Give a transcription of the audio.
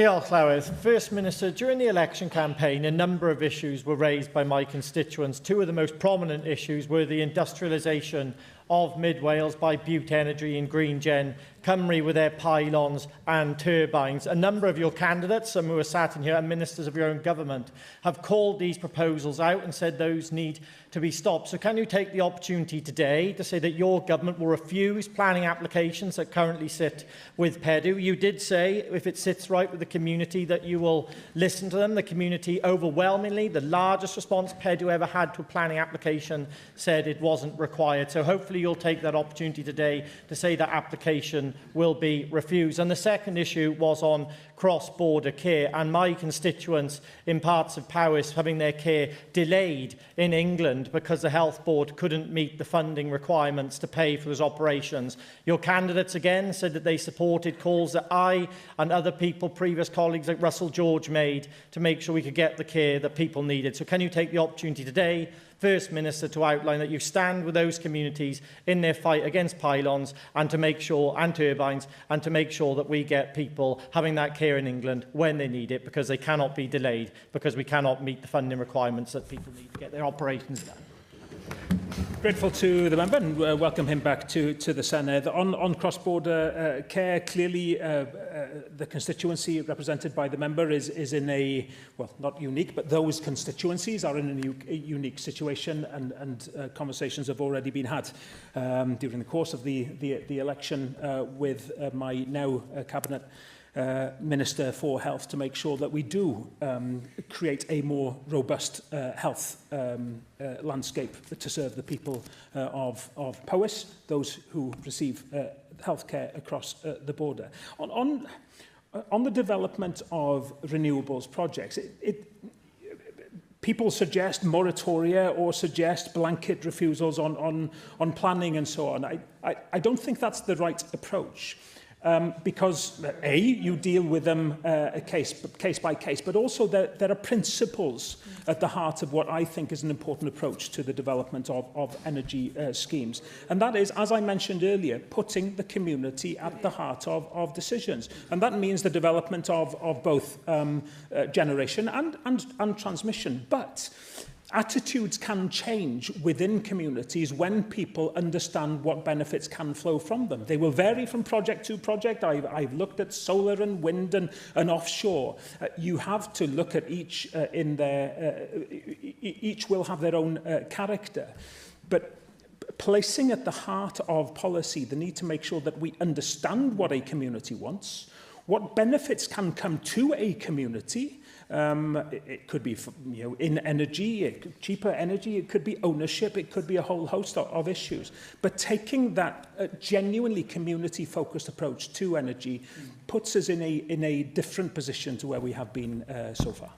Diolch, Llywydd. First Minister, during the election campaign, a number of issues were raised by my constituents. Two of the most prominent issues were the industrialisation of Mid Wales by Bute Energy and Green Gen, Cymru with their pylons and turbines. A number of your candidates, some who are sat in here, and ministers of your own government, have called these proposals out and said those need to be stopped. So can you take the opportunity today to say that your government will refuse planning applications that currently sit with PEDU? You did say, if it sits right with the community, that you will listen to them. The community overwhelmingly, the largest response PEDU ever had to a planning application, said it wasn't required. So hopefully you'll take that opportunity today to say that application will be refused. And the second issue was on cross-border care, and my constituents in parts of Powys having their care delayed in England because the Health Board couldn't meet the funding requirements to pay for those operations. Your candidates again said that they supported calls that I and other people, previous colleagues like Russell George, made to make sure we could get the care that people needed. So can you take the opportunity today, First Minister, to outline that you stand with those communities in their fight against pylons and to make sure, and turbines, and to make sure that we get people having that care in England when they need it, because they cannot be delayed, because we cannot meet the funding requirements that people need to get their operations done. Grateful to the member and welcome him back to the Senedd. On cross-border care, clearly the constituency represented by the member is in a, well, not unique, but those constituencies are in a unique situation, and conversations have already been had during the course of the election with my now Cabinet Minister for Health to make sure that we do create a more robust health landscape to serve the people of Powys, those who receive healthcare across the border. On the development of renewables projects, people suggest moratoria or suggest blanket refusals on planning and so on. I don't think that's the right approach. Because, A, you deal with them case by case, but also there are principles at the heart of what I think is an important approach to the development of energy schemes. And that is, as I mentioned earlier, putting the community at the heart of decisions. And that means the development of both generation and transmission. But attitudes can change within communities when people understand what benefits can flow from them. They will vary from project to project. I've looked at solar and wind and offshore. You have to look at each each will have their own character. But placing at the heart of policy the need to make sure that we understand what a community wants, what benefits can come to a community. It could be, in energy, cheaper energy, it could be ownership, it could be a whole host of issues. But taking that genuinely community-focused approach to energy puts us in a different position to where we have been so far.